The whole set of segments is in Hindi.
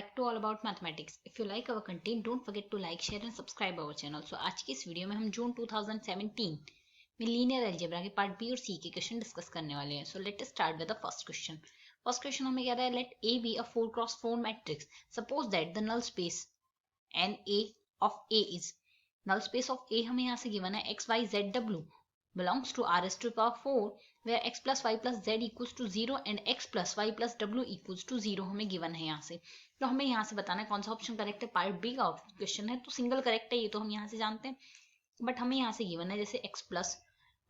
back to All About Mathematics. If you like our content, don't forget to like, share and subscribe our channel. So आज की इस वीडियो में हम जून 2017 में लीनियर अलजेब्रा के पार्ट बी और सी के क्वेश्चन डिस्कस करने वाले हैं. So let us start with the first question. First question हमें कह रहा है let A be a 4x4 matrix. Suppose that the null space N A of A is, null space of A हमें यहाँ से गिवन है X Y Z W belongs to R raised to the power 4 where x plus y plus z equals to 0 and x plus y plus w equals to 0 हमें गिवन है यहाँ से. तो हमें यहाँ से बताना है कौन सा ऑप्शन करेक्ट है. पार्ट बी का क्वेश्चन है तो सिंगल करेक्ट है, ये तो हम यहाँ से जानते हैं. बट हमें यहाँ से गिवन है जैसे x plus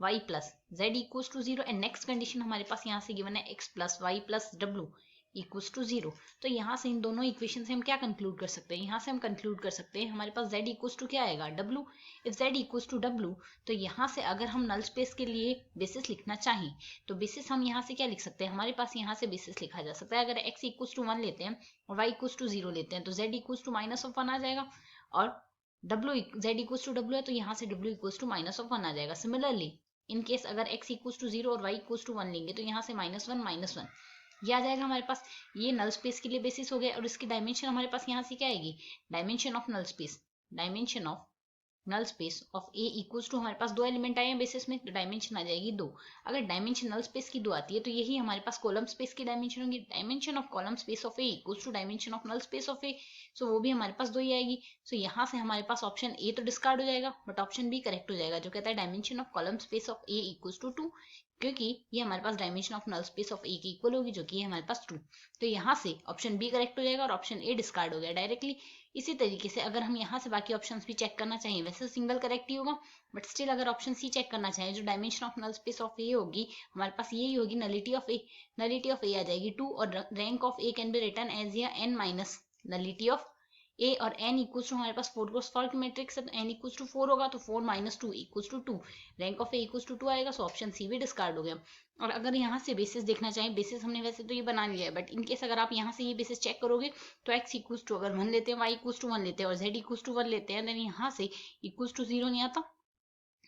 y plus z equals to 0 and next condition हमारे पास यहाँ से गिवन है x plus y plus w equals to 0. तो यहाँ से इन दोनों इक्वेशन से हम क्या कंक्लूड कर सकते हैं, यहाँ से हम कंक्लूड कर सकते हैं हमारे पास z इक्वल्स टू क्या आएगा w. If z equals to w तो यहाँ से अगर हम नल स्पेस के लिए बेसिस लिखना चाहें तो बेसिस हम यहाँ से क्या लिख सकते हैं, हमारे पास यहाँ से बेसिस लिखा जा सकता है. अगर x इक्वल्स टू 1 लेते हैं और y इक्वल्स टू 0 लेते हैं तो z equals to minus of 1 आ जाएगा और z इक्वल्स टू w है तो यहाँ से w equals to minus of 1 आ जाएगा. सिमिलरली इन केस अगर x इक्वल्स टू 0 और y इक्वल्स टू 1 लेंगे तो यहाँ से -1 ये आ जाएगा हमारे पास. ये नल स्पेस के लिए बेसिस हो गया और इसकी डायमेंशन हमारे पास यहाँ से क्या आएगी, dimension of null space of A equals to हमारे पास दो एलिमेंट आए हैं बेसिस में तो डायमेंशन आ जाएगी 2. अगर डायमेंशन नल स्पेस की 2 आती है तो यही हमारे पास कॉलम स्पेस की डायमेंशन होगी. Dimension of column space of A equals to dimension of null space of A, so वो भी हमारे पास 2 ही आएगी. सो यहाँ से हमारे पास ऑप्शन ए तो डिस्कार्ड हो जाएगा बट ऑप्शन बी करेक्ट हो जाएगा जो कहता है dimension of column space of A equals to 2, क्योंकि ये हमारे पास dimension of null space of A की इक्वल होगी जो कि है हमारे पास 2. तो यहाँ से ऑप्शन बी करेक्ट हो जाएगा और ऑप्शन ए डिस्कार्ड हो गया डायरेक्टली. इसी तरीके से अगर हम यहाँ से बाकी ऑप्शंस भी चेक करना चाहिए, वैसे सिंगल करेक्ट ही होगा बट स्टिल अगर ऑप्शन सी चेक करना चाहिए जो dimension of null space of A होगी हमारे पास यही होगी nullity of A. Nullity of A आ जाएगी 2 और rank of A can be written as n minus nullity of A और n इक्वल्स टू हमारे पास 4x4 की मैट्रिक्स है तो n इक्वल्स टू 4 होगा तो 4 minus 2 equals to 2. Rank of A equals to 2 आएगा सो ऑप्शन सी भी डिस्कार्ड हो गया. और अगर यहाँ से बेसिस देखना चाहें, बेसिस हमने वैसे तो ये बना लिया है बट इनकेस अगर आप यहाँ से ये बेसिस चेक करोगे तो x इक्वल्स टू अगर 1 लेते हैं, y इक्वल्स टू 1 लेते हैं और z इक्वल्स टू 1 लेते हैं देन यहाँ से इक्वल्स टू 0 नहीं आता.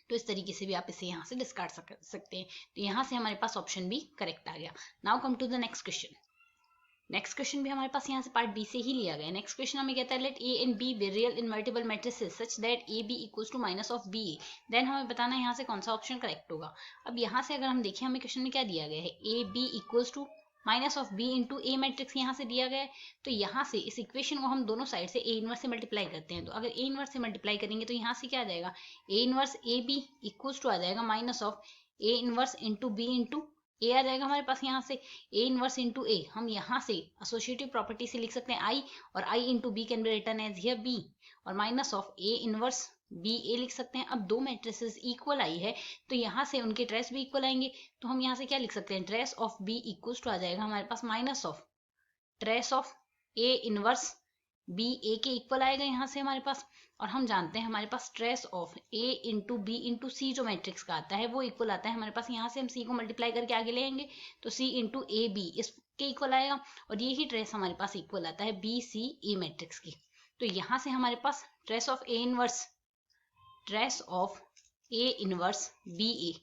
तो इस तरीके से भी आप इसे यहाँ से डिस्कार्ड सकते हैं. तो यहाँ से हमारे पास ऑप्शन बी करेक्ट आ गया. Now come to the next question. Next question भी हमारे पास यहाँ से पार्ट बी से ही लिया गया. नेक्स्ट क्वेश्चन हमें कहता है let A and B be real invertible matrices such that A B equals to minus of B A. Then हमें बताना है यहाँ से कौन सा ऑप्शन करेक्ट होगा. अब यहाँ से अगर हम देखें हमें क्वेश्चन में क्या दिया गया है, A B equals to minus of B into A matrix यहाँ से दिया गया है. तो यहाँ से इस इक्वेशन को हम दोनों साइड से ए इनवर्स से मल्टीप्लाई करते हैं. तो अगर ए इनवर्स से मल्टीप्लाई करेंगे तो यहाँ से क्या आ जाएगा, A inverse A B equals to आ जाएगा minus of A inverse into B into A आ जाएगा हमारे पास. यहाँ से ए इनवर्स इंटू ए हम यहाँ से एसोसिएटिव प्रॉपर्टी से लिख सकते हैं आई और I into B can be written as here B और minus of A inverse B A लिख सकते हैं. अब दो मैट्रिसेस इक्वल आई है तो यहाँ से उनके ट्रेस भी इक्वल आएंगे तो हम यहाँ से क्या लिख सकते हैं, trace of B equals to आ जाएगा हमारे पास minus of trace of A inverse B A के इक्वल आएगा यहाँ से हमारे पास. और हम जानते हैं हमारे पास trace of A into B into C जो मैट्रिक्स का आता है वो इक्वल आता है हमारे पास. यहाँ से हम सी को मल्टीप्लाई करके आगे ले आएंगे तो सी इंटू ए बी इसके इक्वल आएगा और यही ट्रेस हमारे पास इक्वल आता है बी सी ए मैट्रिक्स की. तो यहाँ से हमारे पास trace of A inverse B A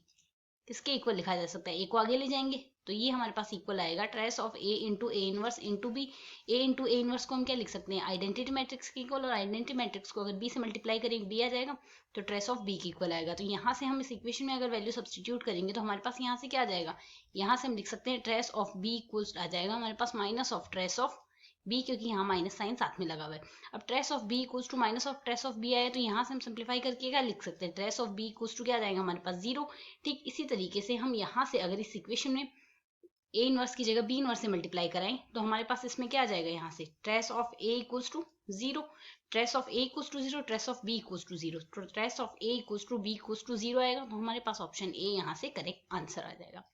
किसके इक्वल लिखा जा सकता है, ए को आगे ले जाएंगे तो ये हमारे पास इक्वल आएगा trace of A into A inverse into B. A into A inverse को हम क्या लिख सकते हैं, आइडेंटिटी मैट्रिक्स के इक्वल और आइडेंटिटी मैट्रिक्स को अगर बी से मल्टीप्लाई करेंगे बी आ जाएगा तो ट्रेस ऑफ बी के इक्वल आएगा. तो यहाँ से हम इस इक्वेशन में अगर वैल्यू सब्सटीट्यूट करेंगे तो हमारे पास यहाँ से क्या आ जाएगा, यहाँ से हम लिख सकते हैं ट्रेस ऑफ बी इक्वल्स आ जाएगा हमारे पास minus of trace of B क्योंकि यहाँ माइनस साइन साथ में लगा हुआ है. अब trace of B equals to minus of trace of B आया तो यहाँ से हम सिंप्लीफाई करके क्या लिख सकते हैं, trace of B equals to क्या आ जाएगा हमारे पास 0. ठीक इसी तरीके से हम यहाँ से अगर इस इक्वेशन में ए इनवर्स की जगह बी इनवर्स से मल्टीप्लाई कराएं तो हमारे पास इसमें क्या आ जाएगा, यहाँ से trace of A equals to 0, trace of A equals to 0, trace of B equals to 0. तो trace of A equals to B equals to 0 आएगा तो हमारे पास ऑप्शन ए यहाँ से करेक्ट आंसर आ जाएगा.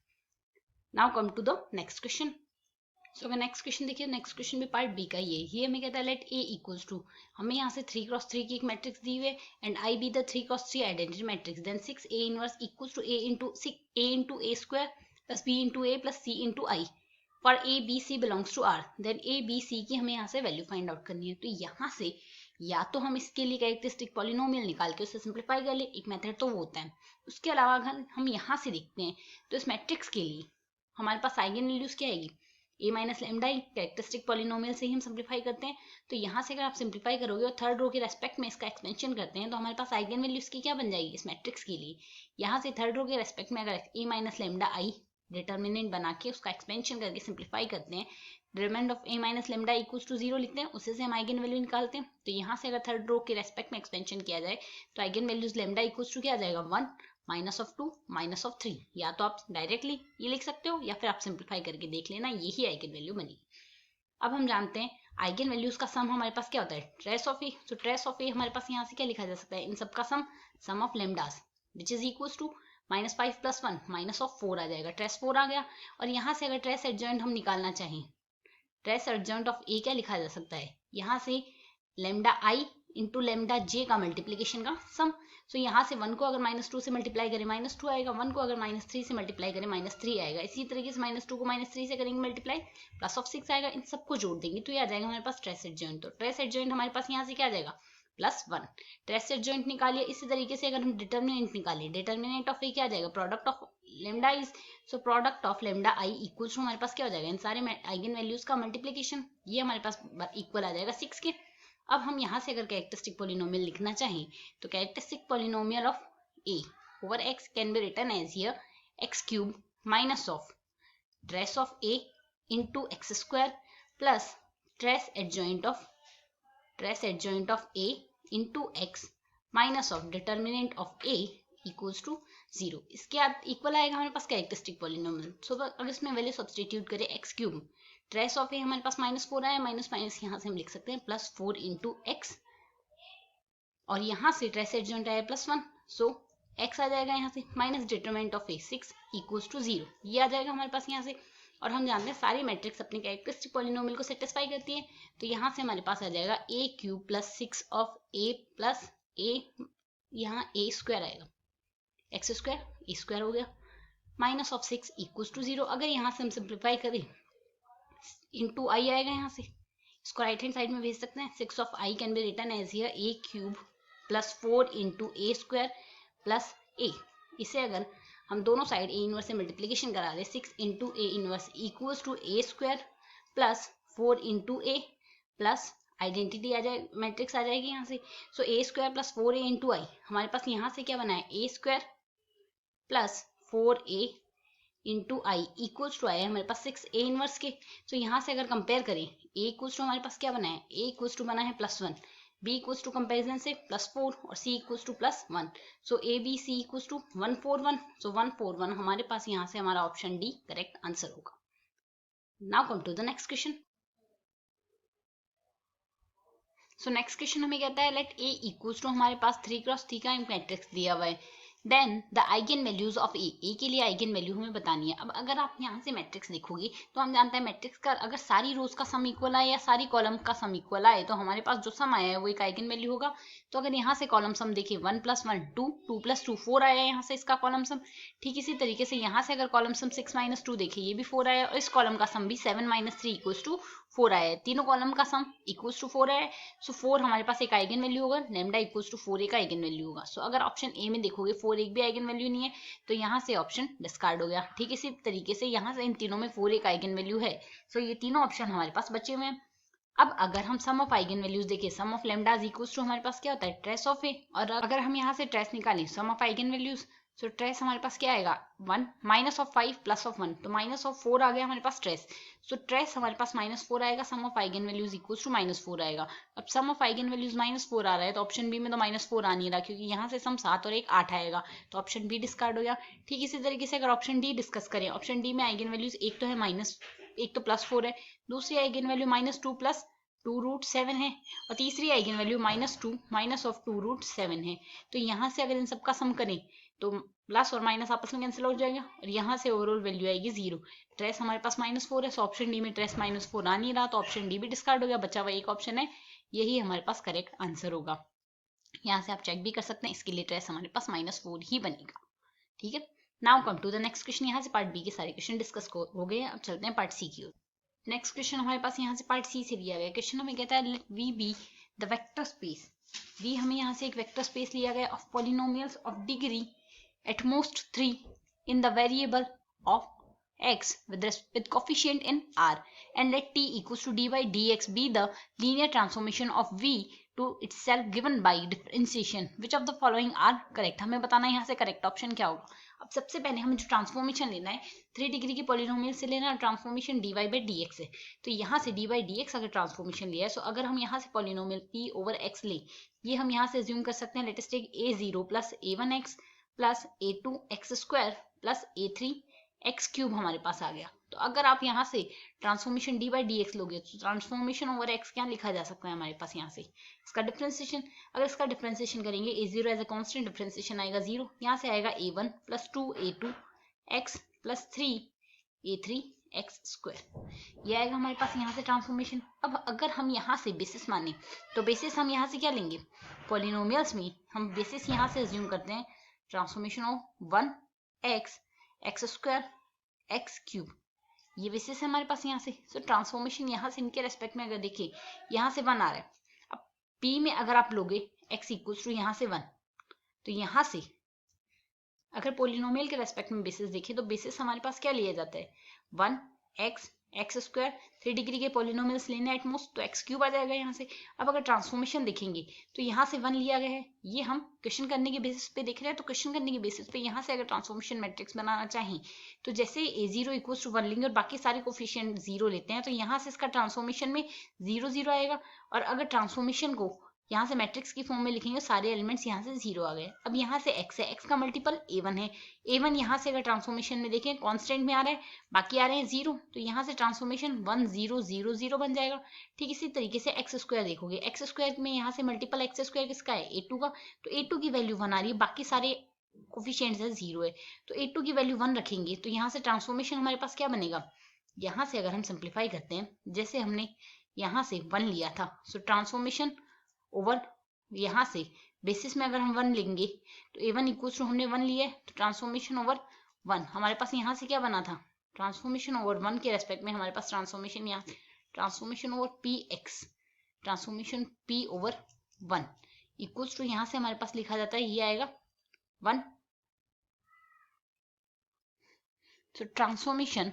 Now come to the next question. So अगर नेक्स्ट क्वेश्चन देखिए, नेक्स्ट क्वेश्चन भी पार्ट बी का ही हमें कहता है लेट ए इक्वल्स टू, हमें यहाँ से 3x3 की एक मैट्रिक्स दी हुई है and I be the 3x3 identity matrix. Then 6 A inverse equals to A into A square plus B into A plus C into I for A B C belongs to R. Then A B C की हमें यहाँ से वैल्यू फाइंड आउट करनी है. तो यहाँ से या तो हम इसके लिए कैरेक्टरिस्टिक पॉलिनोमियल निकाल के उसे सिंप्लीफाई कर ले, एक मेथड तो वो होता है. उसके अलावा अगर हम यहाँ से देखते हैं तो इस मैट्रिक्स के लिए हमारे पास आइगन वैल्यूज क्या आएगी, A minus lambda I characteristic polynomial से ही हम सिंप्लीफाई करते हैं। तो यहाँ से अगर आप सिंप्लीफाई करोगे और थर्ड रो के रेस्पेक्ट में इसका एक्सपेंशन करते हैं तो हमारे पास आइगन वैल्यूज की क्या बन जाएगी इस मैट्रिक्स के लिए। यहाँ से थर्ड रो के रेस्पेक्ट में अगर A minus lambda I determinant बना के उसका एक्सपेंशन करके सिंप्लीफाई करते हैं, determinant of A minus lambda equals to 0 लिखते हैं, उससे से हम आइगन वैल्यू निकालते हैं। तो यहाँ से अगर थर्ड रो के रेस्पेक्ट में एक्सपेंशन किया जाए तो eigen values lambda equals to क्या आ जाएगा 1 माइनस ऑफ 2 माइनस ऑफ 3। या तो आप डायरेक्टली ये लिख सकते हो या फिर आप सिंप्लीफाई करके देख लेना, यही आइगन वैल्यू बनी। अब हम जानते हैं आइगन वैल्यूज का सम हमारे पास क्या होता है ट्रेस ऑफ ए। तो ट्रेस ऑफ ए हमारे पास यहाँ से क्या लिखा जा सकता है इन सबका sum of lambdas which is equals to -5 + 1 minus of 4 आ जाएगा, ट्रेस 4 आ गया। और यहाँ से अगर ट्रेस एडजॉइंट हम निकालना चाहें, ट्रेस एडजॉइंट ऑफ ए क्या लिखा जा सकता है यहाँ से लेमडा आई इंटू लेमडा जे का मल्टीप्लीकेशन का सम। सो यहाँ से 1 को अगर -2 से मल्टीप्लाई करें -2 आएगा, 1 को अगर -3 से मल्टीप्लाई करें -3 आएगा। इसी तरीके से -2 को -3 से करेंगे मल्टीप्लाई +6 आएगा। इन सबको जोड़ देंगे तो ये आ जाएगा हमारे पास ट्रेस एडजॉइंट। तो ट्रेस एडजॉइंट हमारे पास यहाँ से क्या आ जाएगा +1। ट्रेस एडजॉइंट निकालिए। इसी तरीके से अगर हम डिटर्मिनेंट निकालिए, डिटर्मिनेंट ऑफ ए क्या आ जाएगा product of lambda is, so product of lambda I equal to हमारे पास क्या हो जाएगा इन सारे आइगन वैल्यूज का मल्टीप्लीकेशन, ये हमारे पास इक्वल आ जाएगा 6 के। अब हम यहाँ से अगर कैरेक्टरिस्टिक पॉलिनोमियल लिखना चाहें तो characteristic polynomial of A over x can be written as here x³ minus of trace of A into x² plus trace adjoint of A into x minus of determinant of A equals to 0। इसके बाद इक्वल आएगा हमारे पास कैरेक्टरिस्टिक पॉलिनोमियल। सो अगर इसमें वैल्यू सब्स्टिट्यूट करें x³ ट्रेस ऑफ ए हमारे पास -4 आया, माइनस माइनस यहाँ से हम लिख सकते हैं +4 इंटू एक्स, और यहाँ से ट्रेस एडजॉइंट आया +1, सो x आ जाएगा यहाँ से minus determinant of A 6 equals to 0, ये आ जाएगा हमारे पास यहाँ से। और हम जानते हैं सारी मैट्रिक्स अपने कैरेक्टरिस्टिक पॉलिनोमियल को सेटिस्फाई करती है। तो यहाँ से हमारे पास आ जाएगा a³ + 6 of a plus a, यहाँ a² आएगा, x² a² हो गया, माइनस ऑफ 6 इक्वल्स टू 0। अगर यहाँ से हम सिंप्लीफाई करें इंटू आई आएगा, यहाँ से इसको राइट हैंड साइड में भेज सकते हैं। 6 of I can be written as here a³ + 4 into a² plus a। इसे अगर हम दोनों साइड a इनवर्स से मल्टीप्लीकेशन करा दें, 6 into a inverse equals to a² plus 4 into a plus identity आ जाए, मैट्रिक्स आ जाएगी यहाँ से। सो a² + 4a इंटू आई हमारे पास यहाँ से क्या बना है a² plus 4a into I equals to आया है हमारे पास 6a इनवर्स के। तो यहाँ से अगर कंपेयर करें a इक्वल्स टू हमारे पास क्या बना है a इक्वल्स टू बना है +1, b इक्वल्स टू कंपेरिजन से +4 और c equals to +1। So a b c equals to 141। So 141 हमारे पास यहाँ से हमारा ऑप्शन डी करेक्ट आंसर होगा। Now come to the next question. So next question हमें कहता है लेट a इक्वल्स टू हमारे पास 3 क्रॉस 3 का मैट्रिक्स दिया हुआ है, then the eigen values of A के लिए आइगन वैल्यू हमें बतानी है। अब अगर आप यहाँ से मैट्रिक्स देखोगे तो हम जानते हैं मैट्रिक्स का अगर सारी रोज का सम इक्वल आए या सारी कॉलम का सम इक्वल आए तो हमारे पास जो सम आया है वो एक आइगन वैल्यू होगा। तो अगर यहाँ से कॉलम सम देखिए 1 + 1 2, 2 + 2 4 आया है यहाँ से इसका कॉलम सम। ठीक इसी तरीके से यहाँ से अगर कॉलम सम 6 - 2 देखिए ये भी 4 आया और इस कॉलम का सम भी 7 - 3 इक्वल्स टू 4 आया है। तीनों कॉलम का सम इक्वल्स टू 4 है। सो 4 हमारे पास एक आइगन वैल्यू होगा, लेमडा इक्वल्स टू 4 एक आइगन वैल्यू होगा। सो अगर ऑप्शन ए में देखोगे 4 एक भी आइगन वैल्यू नहीं है तो यहाँ से ऑप्शन डिस्कार्ड हो गया। ठीक इसी तरीके से यहाँ से इन तीनों में 4 एक आइगन वैल्यू है। सो ये तीनों ऑप्शन हमारे पास बचे हुए हैं। अब अगर हम सम ऑफ आइगन वैल्यूज देखें, सम ऑफ लेमडाज इक्वल्स टू हमारे पास क्या होता है ट्रेस ऑफ ए, और अगर हम यहाँ से ट्रेस निकालें sum of eigen values, so trace हमारे पास क्या आएगा 1 माइनस ऑफ 5 प्लस ऑफ 1, तो माइनस ऑफ 4 आ गया हमारे पास ट्रेस। सो ट्रेस हमारे पास -4 आएगा, sum of eigen values equals to -4 आएगा। अब सम ऑफ आइगन वैल्यूज -4 आ रहा है तो ऑप्शन बी में तो -4 आ नहीं रहा क्योंकि यहाँ से सम 7 और 1 8 आएगा, तो ऑप्शन बी डिस्कार्ड हो गया। ठीक इसी तरीके से अगर ऑप्शन डी डिस्कस करें, ऑप्शन डी में आइगन वैल्यूज एक तो है एक तो +4 है, दूसरी आइगन वैल्यू -2 + 2√7 है, और तीसरी आइगन वैल्यू -2 माइनस ऑफ 2√7 है। तो यहाँ से अगर इन सबका सम करें तो प्लस और माइनस आपस में कैंसिल हो जाएगा और यहाँ से ओवरऑल वैल्यू आएगी 0। ट्रेस हमारे पास -4 है, सो ऑप्शन डी में ट्रेस -4 आ नहीं रहा तो ऑप्शन डी भी डिस्कार्ड हो गया। बचा हुआ एक ऑप्शन है, यही हमारे पास करेक्ट आंसर होगा। यहाँ से आप चेक भी कर सकते हैं, इसके लिए ट्रेस हमारे पास -4 ही बनेगा। ठीक है, now come to the next question. यहाँ से पार्ट बी के सारे क्वेश्चन डिस्कस हो गए, अब चलते हैं पार्ट सी की ओर। नेक्स्ट क्वेश्चन हमारे पास यहाँ से पार्ट सी से लिया गया। क्वेश्चन हमें कहता है let V be the vector space. V हमें यहाँ से एक वेक्टर स्पेस लिया गया of polynomials of degree at most 3 in the variable of x with coefficient in r, and let t equals to dy dx be the linear transformation of v to itself given by differentiation. Which of the following are correct? हमें बताना है यहाँ से करेक्ट ऑप्शन क्या होगा. अब सबसे पहले हमें जो ट्रांसफॉर्मेशन लेना है 3 डिग्री के पॉलिनोमियल से लेना है. ट्रांसफॉर्मेशन dy by dx है, तो यहाँ से dy by dx अगर ट्रांसफॉर्मेशन लिया है, सो अगर हम यहाँ से पॉलिनोमियल p over x ले, ये हम यहाँ से अज्यूम कर सकते हैं. Let us take a0 plus a1x plus a2x square plus a3 x cube हमारे पास आ गया. तो अगर आप यहाँ से transformation D by D x लोगे तो ट्रांसफॉर्मेशन ओवर एक्स क्या लिखा जा सकता है हमारे पास यहाँ से इसका डिफरेंशिएशन. अगर इसका डिफरेंशिएशन करेंगे a0 as a constant differentiation आएगा 0, यहाँ से आएगा a1 plus 2a2 x plus 3a3 x square. ये आएगा हमारे पास यहाँ से ट्रांसफॉर्मेशन. अब अगर हम यहाँ से बेसिस माने तो बेसिस हम यहाँ से क्या लेंगे, पॉलिनोमियल्स में हम बेसिस यहाँ से अज्यूम करते हैं transformation of 1x x square x cube. ये बेसिस है हमारे पास यहाँ से. सो ट्रांसफॉर्मेशन यहाँ से इनके रेस्पेक्ट में अगर देखिए यहाँ से 1 आ रहा है. अब p में अगर आप लोगे x इक्वल्स टू यहाँ से 1, तो यहाँ से अगर पोलिनोमियल के रेस्पेक्ट में बेसिस देखें तो बेसिस हमारे पास क्या लिया जाता है 1x एक्स स्क्वायर. 3 डिग्री के पॉलिनोमियल्स लेने एटमोस्ट तो एक्स क्यूब आ जाएगा यहाँ से. अब अगर ट्रांसफॉर्मेशन देखेंगे तो यहाँ से 1 लिया गया है. ये हम क्वेश्चन करने के बेसिस पे देख रहे हैं, तो क्वेश्चन करने के बेसिस पे यहाँ से अगर ट्रांसफॉर्मेशन मैट्रिक्स बनाना चाहें तो जैसे a0 इक्वल्स टू 1 लेंगे और बाकी सारे कोफिशिएंट 0 लेते हैं, तो यहाँ से इसका ट्रांसफॉर्मेशन में 0 0 आएगा. और अगर ट्रांसफॉर्मेशन को यहाँ से मैट्रिक्स की फॉर्म में लिखेंगे सारे एलिमेंट्स यहाँ से 0 आ गए. अब यहाँ से x है, x का मल्टीपल a1 है. a1 यहाँ से अगर ट्रांसफॉर्मेशन में देखें कांस्टेंट में आ रहा है, बाकी आ रहे हैं 0, तो यहाँ से ट्रांसफॉर्मेशन 1 0 0 0 बन जाएगा. ठीक इसी तरीके से एक्स स्क्वायर देखोगे, एक्स स्क्वायर में यहाँ से मल्टीपल एक्स स्क्वायर किसका है a2 का, तो a2 की वैल्यू 1 आ रही है, बाकी सारे कोफिशिएंट्स है 0 है, तो a2 की वैल्यू 1 रखेंगे. तो यहाँ से ट्रांसफॉर्मेशन हमारे पास क्या बनेगा, यहाँ से अगर हम सिंप्लीफाई करते हैं जैसे हमने यहाँ से 1 लिया था, सो ट्रांसफॉर्मेशन ओवर यहाँ से बेसिस में अगर हम 1 लेंगे तो a1 इक्वल्स टू हमने 1 लिया है, तो ट्रांसफॉर्मेशन ओवर 1 हमारे पास यहाँ से क्या बना था, ट्रांसफॉर्मेशन ओवर 1 के रेस्पेक्ट में हमारे पास ट्रांसफॉर्मेशन यहाँ transformation over px transformation p over 1 equals to यहाँ से हमारे पास लिखा जाता है ये आएगा 1. तो transformation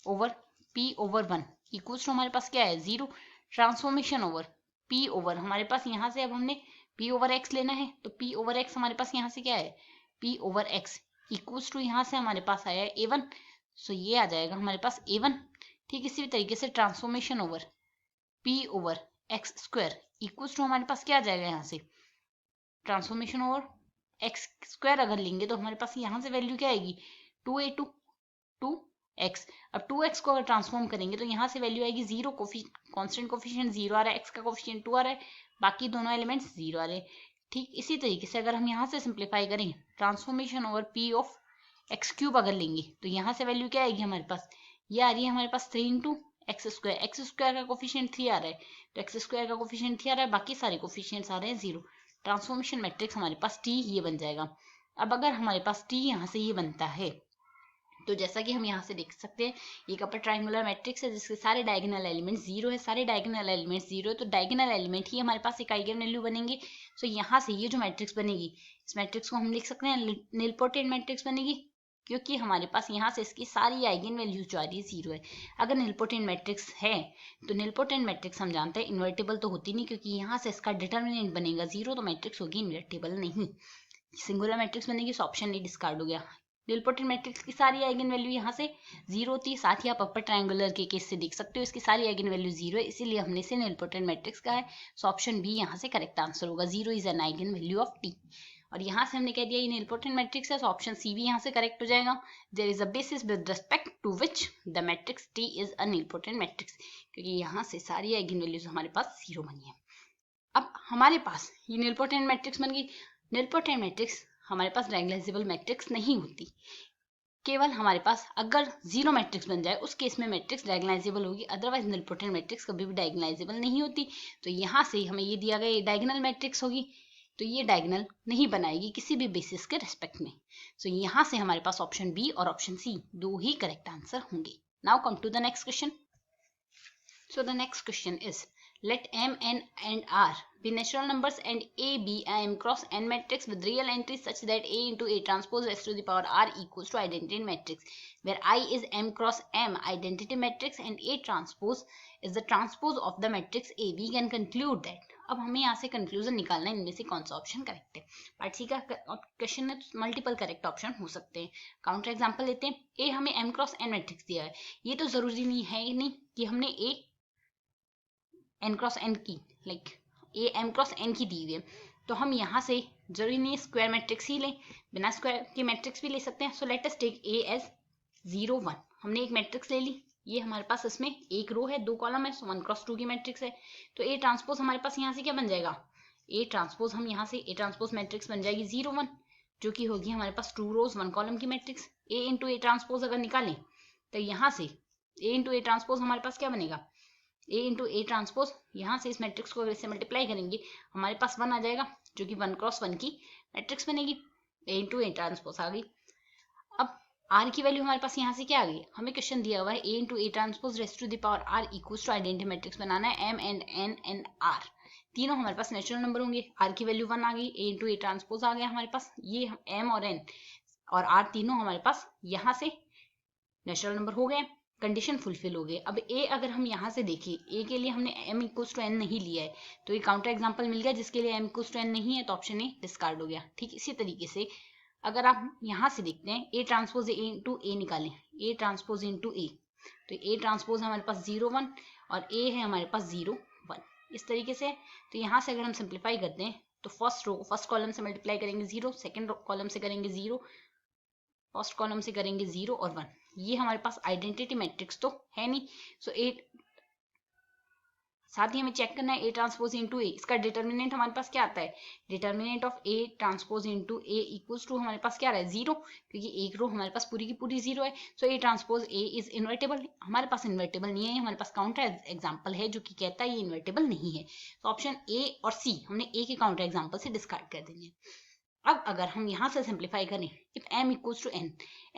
over p over 1 equals to हमारे पास क्या है 0. ट्रांसफॉर्मेशन ओवर p ओवर हमारे पास यहाँ से अब हमने p ओवर x लेना है, तो p ओवर x हमारे पास यहाँ से क्या है p over x equals to यहाँ से हमारे पास आया है a1, सो ये आ जाएगा हमारे पास a1. ठीक इसी तरीके से transformation over p over x square equals to हमारे पास क्या आ जाएगा, यहाँ से ट्रांसफॉर्मेशन ओवर x स्क्वायर अगर लेंगे तो हमारे पास यहाँ से वैल्यू क्या आएगी 2a2 2x. अब 2x को अगर ट्रांसफॉर्म करेंगे तो यहाँ से वैल्यू आएगी 0, कांस्टेंट कोफिशिएंट 0 आ रहा है, x का कोफिशिएंट 2 आ रहा है, बाकी दोनों एलिमेंट्स 0 आ रहे हैं. ठीक इसी तरीके से अगर हम यहाँ से सिंप्लीफाई करें transformation over p of x cube अगर लेंगे तो यहाँ से वैल्यू क्या आएगी हमारे पास, ये आ रही है हमारे पास 3 इंटू एक्स स्क्वायर का कोफिशिएंट 3 आ रहा है, तो एक्स स्क्वायर का कोफिशिएंट 3 आ रहा है, बाकी सारे कोफिशिएंट्स आ रहे हैं 0. ट्रांसफॉर्मेशन मैट्रिक्स हमारे पास t ये बन जाएगा. अब अगर हमारे पास t यहाँ से ये बनता है तो जैसा कि हम यहाँ से देख सकते हैं एक अपर ट्रायंगुलर मैट्रिक्स है जिसके सारे डायगोनल एलिमेंट 0 है, सारे डायगोनल एलिमेंट 0 है, तो डायगोनल एलिमेंट ही हमारे पास एक आइगन वैल्यू बनेंगे. सो यहाँ से ये जो मैट्रिक्स बनेगी इस मैट्रिक्स को हम लिख सकते हैं निलपोटेंट मैट्रिक्स बनेगी, क्योंकि हमारे पास यहाँ से इसकी सारी आइगन वैल्यूज जो आ रही है 0 है. अगर निलपोटेंट मैट्रिक्स है तो निलपोटेंट मैट्रिक्स हम जानते हैं इन्वर्टिबल तो होती नहीं, क्योंकि यहाँ से इसका डिटर्मिनेंट बनेगा 0, तो मैट्रिक्स होगी इन्वर्टिबल नहीं. सिंगुलर मैट्रिक्स बनेगी, सो ऑप्शन डी डिस्कार्ड हो गया. निलपोटेंट मैट्रिक्स की सारी आइगन वैल्यू यहाँ से 0 होती है. साथ ही आप अपर ट्रायंगुलर के केस से देख सकते हो इसकी सारी आइगन वैल्यू 0 है, इसीलिए हमने इसे निलपोटेंट मैट्रिक्स कहा है. सो ऑप्शन बी यहाँ से करेक्ट आंसर होगा. 0 is an eigen value of T. और यहाँ से हमने कह दिया ये निलपोटेंट मैट्रिक्स है, सो ऑप्शन सी भी यहाँ से करेक्ट हो जाएगा. There is a basis with respect to which the matrix T is a nilpotent matrix, क्योंकि यहाँ से सारी आइगन वैल्यूज हमारे पास 0 बनी है. अब हमारे पास ये निलपोटेंट मैट्रिक्स बन गई. निलपोटेंट मैट्रिक्स हमारे पास डायगोनलाइजेबल मैट्रिक्स नहीं होती, केवल हमारे पास अगर 0 मैट्रिक्स बन जाए उस केस में मैट्रिक्स डायगोनलाइजेबल होगी, अदरवाइज निलपोटेंट मैट्रिक्स कभी भी डायगोनलाइजेबल नहीं होती. तो यहाँ से हमें ये दिया गया डायगोनल मैट्रिक्स होगी, तो ये डायगोनल नहीं बनाएगी किसी भी बेसिस के रेस्पेक्ट में. सो यहाँ से हमारे पास ऑप्शन बी और ऑप्शन सी दो ही करेक्ट आंसर होंगे. Now come to the next question. So the next question is Let M, N and R be natural numbers and A be a M cross N matrix with real entries such that A into A transpose raised to the power R equals to identity matrix, where I is M cross M identity matrix and A transpose is the transpose of the matrix A. We can conclude that. अब हमें यहाँ से कंक्लूजन निकालना है इनमें से कौन सा ऑप्शन करेक्ट है. पार्ट सी का क्वेश्चन है तो मल्टीपल करेक्ट ऑप्शन हो सकते हैं. काउंटर एग्जांपल लेते हैं. ए हमें M क्रॉस N मैट्रिक्स दिया है. ये तो जरूरी नहीं है नहीं कि हमने A N क्रॉस N की like A M cross N की दी हुई है, तो हम यहाँ से जरूरी नहीं स्क्वायर मैट्रिक्स ही लें, बिना स्क्वायर के मैट्रिक्स भी ले सकते हैं. So let us take A as 0 1. हमने एक मैट्रिक्स ले ली. ये हमारे पास इसमें एक रो है, 2 कॉलम है, सो 1 क्रॉस 2 की मैट्रिक्स है. तो A ट्रांसपोज हमारे पास यहाँ से क्या बन जाएगा. A ट्रांसपोज हम यहाँ से A ट्रांसपोज मैट्रिक्स बन जाएगी 0 1, जो कि होगी हमारे पास 2 रोज 1 कॉलम की matrix. A into A transpose अगर निकालें तो यहाँ से A इंटू A ट्रांसपोज हमारे पास क्या बनेगा. A इंटू A ट्रांसपोज यहाँ से इस मैट्रिक्स को अगर इससे मल्टीप्लाई करेंगे हमारे पास 1 आ जाएगा, जो कि 1 क्रॉस 1 की मैट्रिक्स बनेगी. A इंटू A ट्रांसपोज आ गई. अब R की वैल्यू हमारे पास यहाँ से क्या आ गई. हमें क्वेश्चन दिया हुआ है A into A transpose raised to the power R equals to identity matrix बनाना है. M and N and R तीनों हमारे पास नेचुरल नंबर होंगे. R की वैल्यू 1 आ गई, A इंटू A ट्रांसपोज आ गया हमारे पास. ये M और N और R तीनों हमारे पास यहाँ से नेचुरल नंबर हो गए, कंडीशन फुलफिल हो गए. अब A अगर हम यहाँ से देखें, A के लिए हमने M इक्वल्स टू N नहीं लिया है, तो ये काउंटर एग्जांपल मिल गया. जिसके लिए M इक्वल्स टू N नहीं है तो ऑप्शन ए डिस्कार्ड हो गया. ठीक इसी तरीके से अगर आप यहाँ से देखते हैं A transpose A into A निकालें, A ट्रांसपोज इंटू A, तो A ट्रांसपोज हमारे पास 0 1 और A है हमारे पास 0 1 इस तरीके से. तो यहाँ से अगर हम सिंप्लीफाई करते हैं तो फर्स्ट कॉलम से मल्टीप्लाई करेंगे 0, सेकेंड कॉलम से करेंगे 0, फर्स्ट कॉलम से करेंगे 0 और 1. ये हमारे पास आइडेंटिटी मैट्रिक्स तो है नहीं. सो A साथ ही हमें चेक करना है A ट्रांसपोज इंटू A. इसका डिटर्मिनेंट हमारे पास क्या आता है. Determinant of A transpose into A equals to हमारे पास क्या रहा है 0, क्योंकि एक रो हमारे पास पूरी की पूरी 0 है. सो A transpose A is invertible. हमारे पास इन्वर्टेबल नहीं है, हमारे पास काउंटर एग्जाम्पल है जो कि कहता है ये इन्वर्टेबल नहीं है. तो ऑप्शन A और C हमने A के काउंटर एग्जाम्पल से डिस्कार्ड कर देंगे. अब अगर हम यहाँ से सिंप्लीफाई करें, if M equals to N,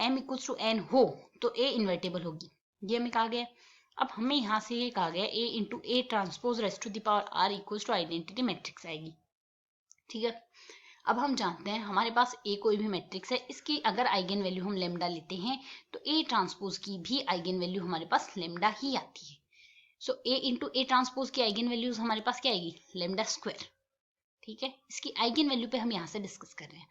M equals to N हो तो A इन्वर्टेबल होगी. ये हमें कहा गया. अब हमें यहाँ से ये कहा गया A into A transpose raised to the power R equals to identity matrix आएगी. ठीक है. अब हम जानते हैं हमारे पास A कोई भी मैट्रिक्स है, इसकी अगर आइगन वैल्यू हम लेमडा लेते हैं तो A ट्रांसपोज की भी आइगन वैल्यू हमारे पास लेमडा ही आती है. सो A इंटू A ट्रांसपोज की आइगन वैल्यूज हमारे पास क्या आएगी, लेमडा स्क्वायर. ठीक है. इसकी आइगन वैल्यू पे हम यहाँ से डिस्कस कर रहे हैं.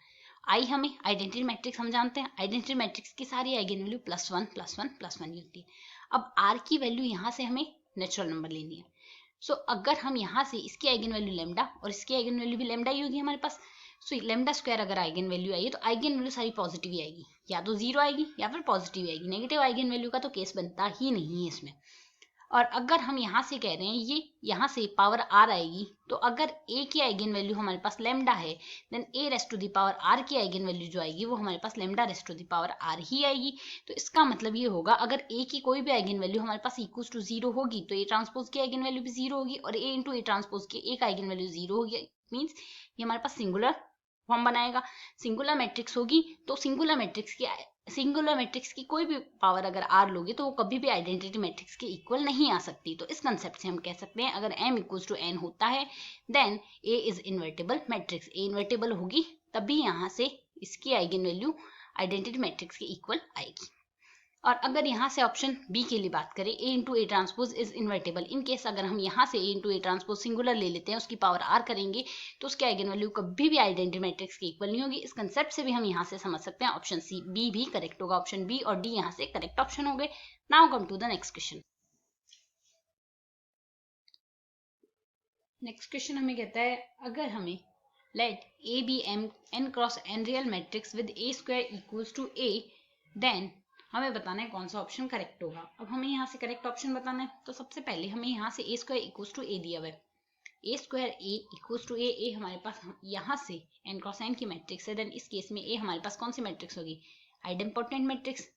आई हमें आइडेंटिटी मैट्रिक्स हम जानते हैं, आइडेंटिटी मैट्रिक्स की सारी आइगन वैल्यू +1 +1 +1 ही होती है. अब R की वैल्यू यहाँ से हमें नेचुरल नंबर लेनी है. सो अगर हम यहाँ से इसकी आइगन वैल्यू लेमडा और इसकी आइगन वैल्यू भी लेमडा ही होगी हमारे पास. सो लेमडा स्क्वायर अगर आइगन वैल्यू आई है तो आइगन वैल्यू सारी पॉजिटिव ही आएगी, या तो 0 आएगी या फिर पॉजिटिव आएगी. नेगेटिव आइगन वैल्यू का तो केस बनता ही नहीं है इसमें. और अगर हम यहाँ से कह रहे हैं ये यहाँ से पावर R आएगी, तो अगर A की आइगन वैल्यू हमारे पास लेमडा है then A raised to the power R की आइगन वैल्यू जो आएगी वो हमारे पास lambda raised to the power R ही आएगी. तो इसका मतलब ये होगा अगर A की कोई भी आइगन वैल्यू हमारे पास इक्वल्स टू 0 होगी तो A ट्रांसपोज की आइगन वैल्यू भी 0 होगी, और A इंटू A ट्रांसपोज की एक आइगन वैल्यू 0 होगी. मीन्स ये हमारे पास सिंगुलर फॉर्म बनाएगा. सिंगुलर मैट्रिक्स होगी तो सिंगुलर मैट्रिक्स की कोई भी पावर अगर R लोगे तो वो कभी भी आइडेंटिटी मैट्रिक्स के इक्वल नहीं आ सकती. तो इस कंसेप्ट से हम कह सकते हैं अगर M इक्वल्स टू N होता है then A is invertible matrix. A invertible होगी तभी यहाँ से इसकी आइगन वैल्यू आइडेंटिटी मैट्रिक्स के इक्वल आएगी. और अगर यहाँ से ऑप्शन बी के लिए बात करें A into A transpose is invertible, in case अगर हम यहाँ से A into A transpose singular ले लेते हैं उसकी पावर R करेंगे तो उसके आइगन वैल्यू कभी भी आइडेंटिटी मैट्रिक्स के इक्वल नहीं होगी. इस कंसेप्ट से भी हम यहाँ से समझ सकते हैं ऑप्शन सी बी भी करेक्ट होगा. ऑप्शन बी और डी यहाँ से करेक्ट ऑप्शन हो गए. Now come to the next question. Next question हमें कहता है अगर हमें let A be N cross N real matrix with A square equals to A, then हमें बताना है कौन सा ऑप्शन करेक्ट होगा. अब हमें यहाँ से करेक्ट ऑप्शन बताना है तो सबसे पहले हमें यहाँ से A square equals to A दिया हुआ है. A square A equals to A हमारे पास यहाँ से N क्रॉस N की मैट्रिक्स है. देन इस केस में A हमारे पास कौन सी मैट्रिक्स होगी, आइडेम्पोटेंट मैट्रिक्स.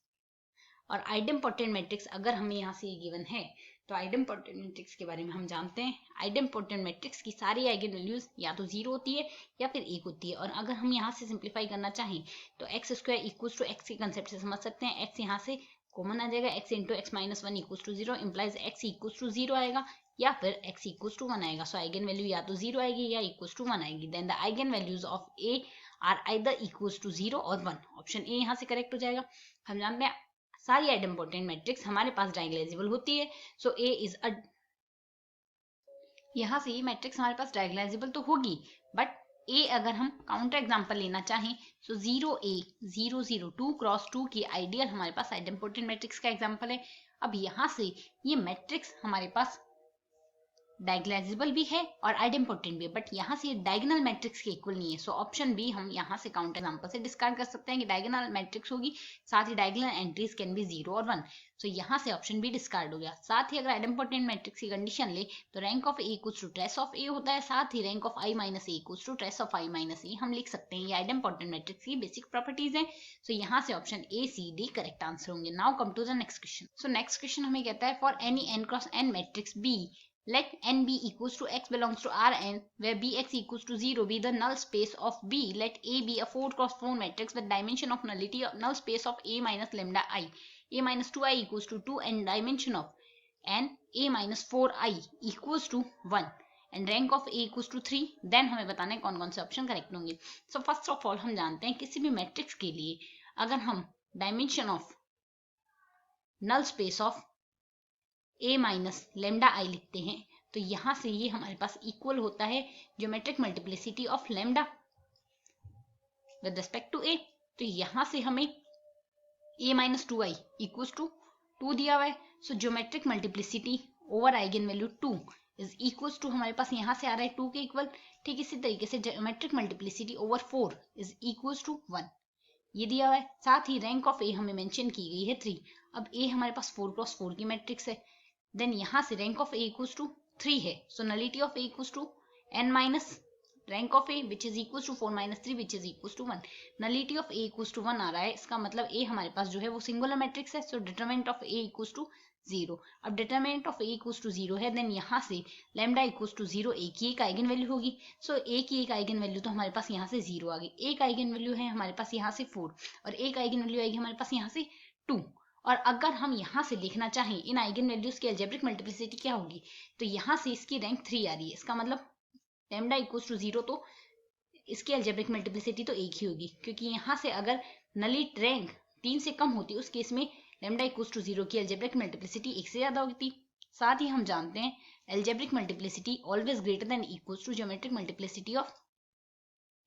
और आइडेम्पोटेंट मैट्रिक्स अगर हमें यहाँ से गिवन है तो आइडेम्पोटेंट मैट्रिक्स के बारे में हम जानते हैं. आइडेम्पोटेंट मैट्रिक्स की सारी आइगन वैल्यूज या तो 0 होती है या फिर 1 होती है. और अगर हम यहाँ से सिंप्लीफाई करना चाहें तो x square equals to x के कंसेप्ट से समझ सकते हैं. एक्स यहाँ से कॉमन आ जाएगा, x into x minus 1 equals to 0 implies x equals to 0 आएगा. या फिर x इक्वल्स टू 1 आएगा। सो आइगन वैल्यू या तो 0 आएगी या इक्वल्स टू 1 आएगी। Then the eigen values of a are either equals to 0 और 1। ऑप्शन ए यहाँ से करेक्ट हो जाएगा। हम जानते हैं सारी आइडेम्पोर्टेंट मैट्रिक्स हमारे पास डायगोनलाइजेबल होती है। सो ए इज अ, यहाँ से ये मैट्रिक्स हमारे पास डायगोनलाइजेबल तो होगी, बट ए अगर हम काउंटर एग्जांपल लेना चाहें तो 0a 0 0 2 क्रॉस 2 की आइडियल हमारे पास आइडेम्पोर्टेंट मैट्रिक्स का एग्जांपल है। अब यहाँ से ये मैट्रिक्स हमारे पास डायगोनलाइजेबल भी है और आइडेम्पोर्टेंट भी है, बट यहाँ से डायगोनल मैट्रिक्स के इक्वल नहीं है। सो ऑप्शन बी हम यहाँ से काउंटर एग्जांपल से डिस्कार्ड कर सकते हैं कि डायगोनल मैट्रिक्स होगी, साथ ही डायगोनल एंट्रीज कैन बी 0 और 1। सो यहाँ से ऑप्शन बी डिस्कार्ड हो गया। साथ ही अगर आइडेम्पोर्टेंट मैट्रिक्स की कंडीशन ले तो rank of A equals to trace of A होता है, साथ ही rank of I minus A equals to trace of I minus A हम लिख सकते हैं। ये आइडेम्पोर्टेंट मैट्रिक्स की बेसिक प्रॉपर्टीज है। सो यहाँ से option A C D correct answer होंगे। Now come to the next question. So next question हमें कहता है for any n cross n matrix B let n be equals to x belongs to Rn where bx equals to 0 be the null space of B. Let A be a 4 cross 4 matrix with dimension of nullity of null space of A minus lambda I. A minus 2i equals to 2 and dimension of n A minus 4i equals to 1 and rank of A equals to 3. Then हमें बताना है कौन कौन से ऑप्शन करेक्ट होंगे। सो फर्स्ट ऑफ ऑल हम जानते हैं किसी भी मैट्रिक्स के लिए अगर हम dimension of null space of a minus lambda I लिखते हैं तो यहां से ये हमारे पास इक्वल होता है geometric multiplicity of lambda with respect to a। तो यहां से हमें a minus 2i equals to 2 दिया हुआ है। So geometric multiplicity over eigen value 2 is equals to हमारे पास यहां से आ रहा है 2 के इक्वल। ठीक इसी तरीके से geometric multiplicity over 4 is equals to 1 ये दिया हुआ है। साथ ही रैंक ऑफ ए हमें मेंशन की गई है 3। अब ए हमारे पास 4 क्रॉस 4 की मैट्रिक्स है। देन यहाँ से rank of A equals to 3 है। So nullity of A equals to n minus rank of A which is equals to 4 minus 3 which is equals to 1। Nullity of A equals to 1 आ रहा है, इसका मतलब ए हमारे पास जो है वो सिंगुलर मैट्रिक्स है। So determinant of A equals to 0। अब determinant of A equals to 0 है, देन यहाँ से लैम्डा इक्वल्स टू 0 ए की एक आइगन वैल्यू होगी। सो ए की एक आइगन वैल्यू तो हमारे पास यहाँ से 0 आ गई। एक आइगन वैल्यू है हमारे पास यहाँ से 4 और एक आइगन वैल्यू आएगी हमारे पास यहाँ से 2। और अगर हम यहाँ से देखना चाहें इन आइगन वैल्यूज की अलजेब्रिक मल्टीप्लिसिटी क्या होगी तो यहाँ से इसकी रैंक 3 आ रही है। इसका मतलब लैम्डा इक्वल्स टू 0 तो इसकी अलजेब्रिक मल्टीप्लिसिटी तो एक ही होगी, क्योंकि यहाँ से अगर नली रैंक 3 से कम होती उस केस में लैम्डा इक्वल्स टू 0 की अलजेब्रिक मल्टीप्लिसिटी 1 से ज्यादा होती। साथ ही हम जानते हैं algebraic multiplicity always greater than equals to geometric multiplicity of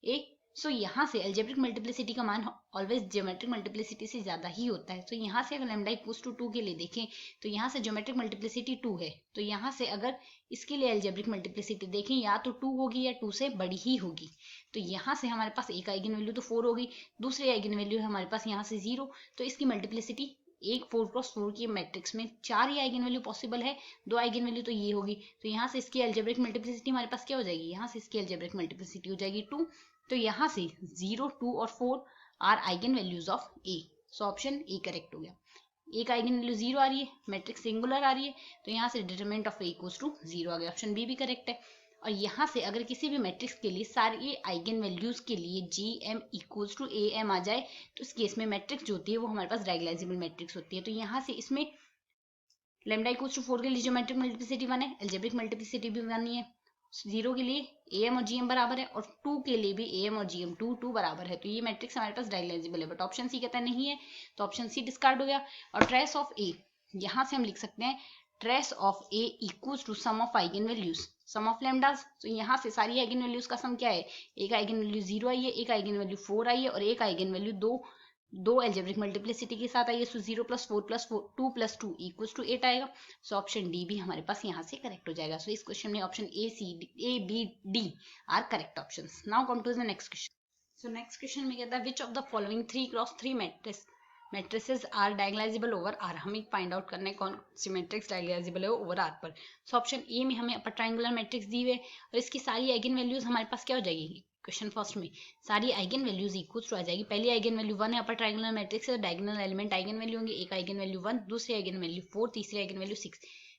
A. So यहाँ से अलजेब्रिक मल्टीप्लिसिटी का मान ऑलवेज ज्योमेट्रिक मल्टीप्लिसिटी से ज्यादा ही होता है। तो यहाँ से अगर लैम्डा इक्वल्स टू 2 के लिए देखें तो यहाँ से ज्योमेट्रिक मल्टीप्लिसिटी 2 है, तो यहाँ से अगर इसके लिए अलजेब्रिक मल्टीप्लिसिटी देखें या तो 2 होगी या 2 से बड़ी ही होगी। तो यहाँ से हमारे पास एक आइगन वैल्यू तो 4 होगी, दूसरी आइगन वैल्यू है हमारे पास यहाँ से 0। तो इसकी मल्टीप्लिसिटी एक 4 क्रॉस 4 की मैट्रिक्स में 4 ही आइगन वैल्यू पॉसिबल है, 2 आइगन वैल्यू तो ये होगी। तो यहाँ से इसकी अलजेब्रिक मल्टीप्लिसिटी हमारे पास क्या हो जाएगी, यहाँ से इसकी अलजेब्रिक मल्टीप्लिसिटी हो जाएगी 2। तो यहाँ से 0, 2 और 4 are eigen values of A. So option A correct हो गया। एक आइगन वैल्यू 0 आ रही है, मैट्रिक्स सिंगुलर आ रही है, तो यहाँ से determinant of A equals to 0 आ गया। ऑप्शन बी भी करेक्ट है। और यहाँ से अगर किसी भी मैट्रिक्स के लिए सारे आइगन वैल्यूज के लिए G M equals to A M आ जाए तो इस केस में मैट्रिक्स जो होती है वो हमारे पास डायगोनलाइजेबल मैट्रिक्स होती है। तो यहाँ से इसमें लैम्डा इक्वल्स टू 4 के लिए ज्योमेट्रिक मल्टीप्लिसिटी 1 है, अलजेब्रिक मल्टीप्लिसिटी भी 1 ही है। 0 के लिए am और gm बराबर है और 2 के लिए भी am और gm 2 बराबर है। तो ये मैट्रिक्स हमारे पास डायगोनलाइजेबल है, बट ऑप्शन सी कहता है नहीं है, तो ऑप्शन सी डिस्कार्ड हो गया। और ट्रेस ऑफ ए, यहाँ से हम लिख सकते हैं trace of A equals to sum of eigen values sum of lambdas. तो यहाँ से सारी आइगन वैल्यूज का सम क्या है, एक आइगन वैल्यू 0 आई है, एक आइगन वैल्यू 4 आई है और एक आइगन वैल्यू 2 अलजेब्रिक मल्टीप्लिसिटी के साथ आई है। So 0 plus 4 plus 2 plus 2 equals to 8 आएगा। सो ऑप्शन डी भी हमारे पास यहाँ से करेक्ट हो जाएगा। सो इस क्वेश्चन में option A B D are correct options. Now come to the next question. So next question में कहता है which of the following 3 cross 3 matrices are diagonalizable over R. हमें फाइंड आउट करना है कौन सी मैट्रिक्स डायगोनलाइजेबल है ओवर आर पर। सो ऑप्शन ए में हमें अपर ट्रायंगुलर मैट्रिक्स दी हुई है और इसकी सारी आइगन वैल्यूज हमारे पास क्या हो जाएगी, क्वेश्चन फर्स्ट में सारी आइगन वैल्यूज इक्वल्स टू आ जाएगी। पहली आइगन वैल्यू 1 है अपर ट्रायंगुलर मैट्रिक्स है, डायगोनल एलिमेंट आइगन वैल्यू होंगे, एक आइगन वैल्यू 1, दूसरी आइगन वैल्यू 4, तीसरी आइगन वैल्यू 6।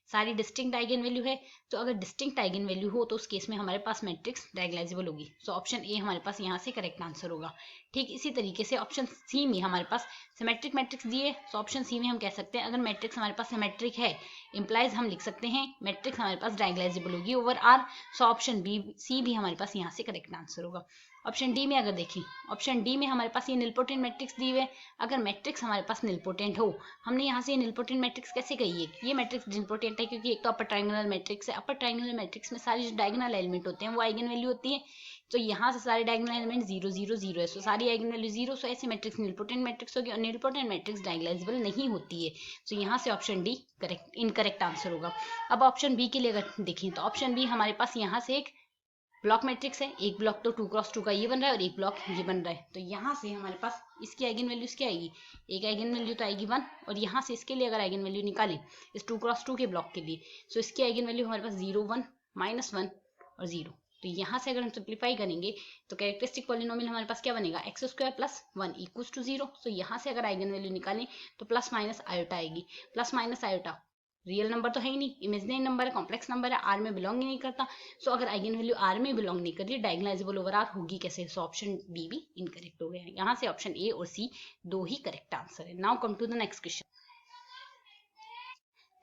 सारी डिस्टिंक्ट आइगन वैल्यू है, तो अगर डिस्टिंक्ट आइगन वैल्यू हो तो उस केस में हमारे पास मैट्रिक्स डायगोनलाइजेबल होगी। सो ऑप्शन ए हमारे पास यहाँ से करेक्ट आंसर होगा। ठीक इसी तरीके से ऑप्शन सी में हमारे पास सिमेट्रिक मैट्रिक्स दिए, सो ऑप्शन सी में हम कह सकते हैं अगर मैट्रिक्स हमारे पास सिमेट्रिक है, इंप्लाइज हम लिख सकते हैं मैट्रिक्स हमारे पास डायगोनलाइजेबल होगी over R. So option B C भी हमारे पास यहाँ से करेक्ट आंसर होगा। ऑप्शन डी में अगर देखें, ऑप्शन डी में हमारे पास ये निलपोटेंट मैट्रिक्स दी हुए, अगर मैट्रिक्स हमारे पास निलपोटेंट हो, हमने यहाँ से निलपोटेंट मैट्रिक्स कैसे कही है, ये मैट्रिक्स निलपोटेंट है क्योंकि एक तो अपर ट्रायंगुलर मैट्रिक्स है, अपर ट्रायंगुलर मैट्रिक्स में सारी जो डायगोनल एलिमेंट होते हैं वो आइगन वैल्यू होती है, तो यहाँ से सारे डायगोनल एलिमेंट 0 0 0 है, सो सारी आइगन वैल्यू 0, सो ऐसे मैट्रिक्स निलपोटेंट मैट्रिक्स होगी और निलपोटेंट मैट्रिक्स डायगोनलाइजेबल नहीं होती है, सो यहाँ से option D correct incorrect answer होगा। अब ऑप्शन बी के लिए अगर देखें तो ऑप्शन बी हमारे पास यहाँ से एक ब्लॉक मैट्रिक्स है, एक ब्लॉक तो 2x2 का ये बन रहा है और एक ब्लॉक ये बन रहा है, तो यहाँ से हमारे पास इसकी आइगन वैल्यूज क्या आएगी, एक आइगन वैल्यू तो आएगी 1, और यहाँ से इसके लिए अगर आइगन वैल्यू निकालें इस 2x2 के ब्लॉक के लिए, सो इसकी आइगन वैल्यू हमारे पास 0 1 -1 और 0, तो यहाँ से अगर हम सिंप्लीफाई करेंगे तो कैरेक्टरिस्टिक पॉलिनोमियल हमारे पास क्या बनेगा, x² + 1 = 0, सो यहाँ से अगर आइगन वैल्यू निकालें तो प्लस माइनस आयोटा आएगी, plus minus iota real number तो है ही नहीं, इमेजिनरी नंबर है, कॉम्प्लेक्स नंबर है, आर में बिलोंग ही नहीं करता, सो अगर आइगन वैल्यू आर में बिलोंग नहीं कर रही डायगोनलाइजेबल ओवर आर होगी कैसे, सो ऑप्शन बी भी इनकरेक्ट हो गया है। यहाँ से ऑप्शन ए और सी दो ही करेक्ट आंसर है। Now come to the next question.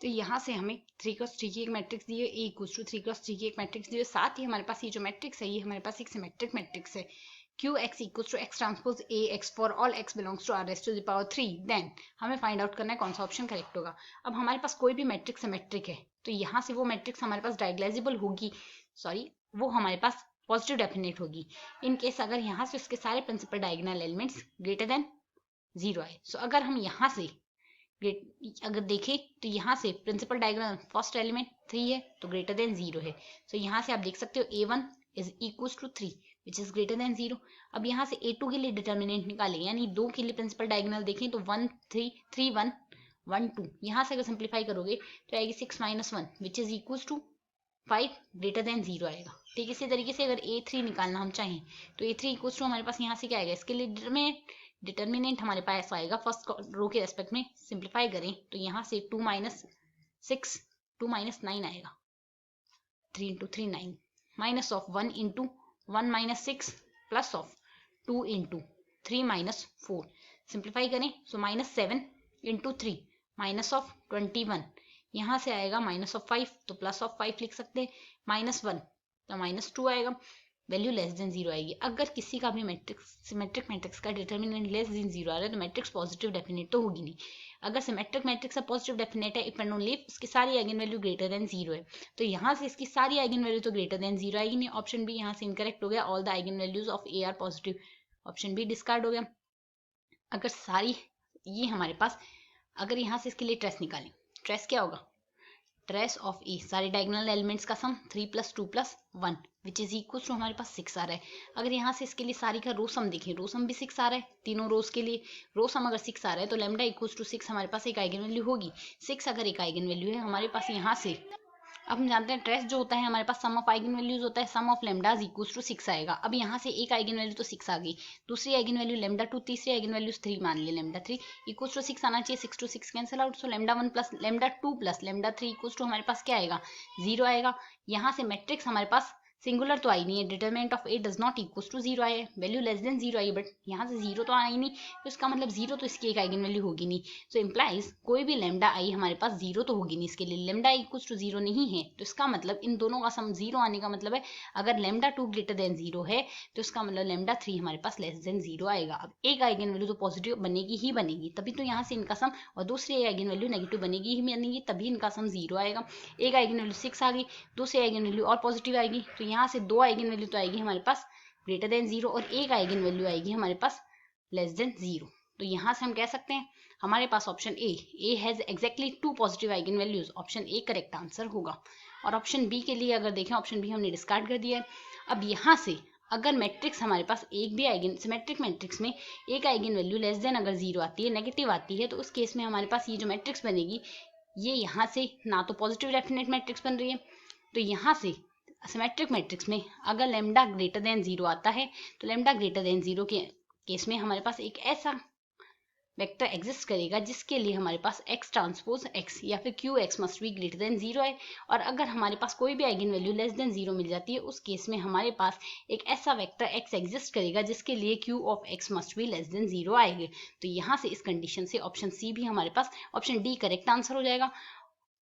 तो यहाँ से हमें 3x3 की एक मैट्रिक्स दी है, ए इक्वल्स टू 3x3 की एक मैट्रिक्स दी है, साथ ही हमारे पास ये जो मैट्रिक्स है ये हमारे पास एक सिमेट्रिक मैट्रिक्स है, Qx equals to x transpose Ax for all x belongs to R raised to the power 3, then हमें फाइंड आउट करना है कौन सा ऑप्शन करेक्ट होगा। अब हमारे पास कोई भी मैट्रिक्स सिमेट्रिक है तो यहाँ से वो मैट्रिक्स हमारे पास डायगोनलाइजेबल होगी, सॉरी वो हमारे पास पॉजिटिव डेफिनेट होगी इन केस अगर यहाँ से उसके सारे principal diagonal elements greater than 0 आए। सो अगर हम यहाँ से अगर देखें तो यहाँ से प्रिंसिपल डायगोनल फर्स्ट एलिमेंट 3 है तो ग्रेटर देन 0 है, सो यहाँ से आप देख सकते हो A1 is equals to 3 which is greater than 0। अब यहाँ से A2 के लिए डिटर्मिनेंट निकालें, यानी 2 के लिए प्रिंसिपल डायगोनल देखें तो 1 3 3 1 1 2, यहाँ से अगर सिंप्लीफाई करोगे तो आएगी 6 - 1 which is equals to 5 greater than 0 आएगा। ठीक इसी तरीके से अगर A3 निकालना हम चाहें तो A3 इक्वल्स टू हमारे पास यहाँ से क्या आएगा, इसके लिए डिटर्मिनेंट हमारे पास आएगा फर्स्ट रो के रेस्पेक्ट में, सिंप्लीफाई करें तो यहाँ से 2 - 6 2 - 9 आएगा, 3 × 3 9 minus of 1 × 1 - 6 plus of 2 × 3 - 4, simplify करें सो -7 × 3 माइनस ऑफ 21, यहाँ से आएगा माइनस ऑफ 5 तो प्लस ऑफ 5 लिख सकते हैं, -1 तो -2 आएगा, वैल्यू लेस देन 0 आएगी। अगर किसी का भी मैट्रिक्स सिमेट्रिक मैट्रिक्स का डिटर्मिनेंट लेस देन 0 आ रहा है तो मैट्रिक्स पॉजिटिव डेफिनेट तो होगी नहीं। अगर सिमेट्रिक मैट्रिक्स का पॉजिटिव डेफिनेट है इफ एंड ओनली इसकी सारी आइगन वैल्यू ग्रेटर देन 0 है, तो यहाँ से इसकी सारी आइगन वैल्यू तो ग्रेटर देन 0 आएगी नहीं, ऑप्शन बी यहाँ से इनकरेक्ट हो गया, all the eigen values of A are positive, option B discard हो गया। अगर सारी ये हमारे पास अगर यहाँ से इसके लिए ट्रेस निकालें, ट्रेस क्या होगा, ट्रेस ऑफ ए सारे डायगोनल एलिमेंट्स का सम 3 + 2 + 1 विच इज इक्वल टू हमारे पास 6 आ रहा है। अगर यहाँ से इसके लिए सारी का रो सम देखें, रो सम भी 6 आ रहा है, तीनों रोज के लिए रो सम अगर 6 आ रहा है तो लैम्डा इक्वल टू 6 हमारे पास एक आइगन वैल्यू होगी, 6 अगर एक आइगन वैल्यू है हमारे पास यहाँ से, अब हम जानते हैं ट्रेस जो होता है हमारे पास सम ऑफ आइगन वैल्यूज होता है, सम ऑफ लैम्डाज इक्वल्स टू 6 आएगा। अब यहाँ से एक आइगन वैल्यू तो 6 आ गई, दूसरी आइगन वैल्यू लैम्डा 2, तीसरी आइगन वैल्यू 3 मान लिया, लैम्डा 3 इक्वल्स टू 6 आना चाहिए, 6 × 6 cancel out, so lambda 1 + lambda 2 + lambda 3 equals to हमारे पास क्या आएगा, 0 आएगा। यहाँ से मैट्रिक्स हमारे पास सिंगुलर तो आई नहीं है, determinant of A does not equals to 0 आया है, वैल्यू लेस देन 0 आई, बट यहाँ से 0 तो आना ही नहीं, तो इसका मतलब 0 तो इसकी एक आइगन वैल्यू होगी नहीं, सो इम्प्लाइज कोई भी लैम्डा आई हमारे पास 0 तो होगी नहीं, इसके लिए लैम्डा इक्वल्स टू 0 नहीं है, तो इसका मतलब इन दोनों का सम 0 आने का मतलब है अगर लैम्डा 2 ग्रेटर देन 0 है तो इसका मतलब लैम्डा 3 हमारे पास लेस देन 0 आएगा। अब एक आइगन वैल्यू तो पॉजिटिव बनेगी ही बनेगी, तभी तो यहाँ से इनका सम, और दूसरी आइगन वैल्यू नेगेटिव बनेगी ही बनेगी, तभी इनका सम 0 आएगा। एक आइगन वैल्यू 6 आ गई, दूसरी आइगन वैल्यू और पॉजिटिव आएगी, तो यहाँ से दो आइगन वैल्यू तो आएगी हमारे पास ग्रेटर देन 0 और एक आइगन वैल्यू आएगी हमारे पास लेस देन 0। तो यहाँ से हम कह सकते हैं हमारे पास option A has exactly 2 positive eigen values, option A correct answer होगा। और ऑप्शन बी के लिए अगर देखें, ऑप्शन बी हमने डिस्कार्ड कर दिया है। अब यहाँ से अगर मैट्रिक्स हमारे पास एक भी आइगन सिमेट्रिक मैट्रिक्स में एक आइगन वैल्यू लेस देन अगर 0 आती है, नेगेटिव आती है, तो उस केस में हमारे पास ये जो मैट्रिक्स बनेगी ये यहाँ से ना तो पॉजिटिव डेफिनेट मैट्रिक्स बन रही है, तो यहाँ से सिमेट्रिक मैट्रिक्स में अगर लैम्डा ग्रेटर देन 0 आता है तो लैम्डा ग्रेटर देन 0 के केस में हमारे पास एक ऐसा वेक्टर एग्जिस्ट करेगा जिसके लिए हमारे पास x ट्रांसपोज x या फिर Q x must be greater than 0 है। और अगर हमारे पास कोई भी आइगन वैल्यू लेस देन 0 मिल जाती है उस केस में हमारे पास एक ऐसा वेक्टर x एग्जिस्ट करेगा जिसके लिए q of x must be less than 0 आएगी। तो यहाँ से इस कंडीशन से ऑप्शन सी भी हमारे पास, ऑप्शन डी करेक्ट आंसर हो जाएगा।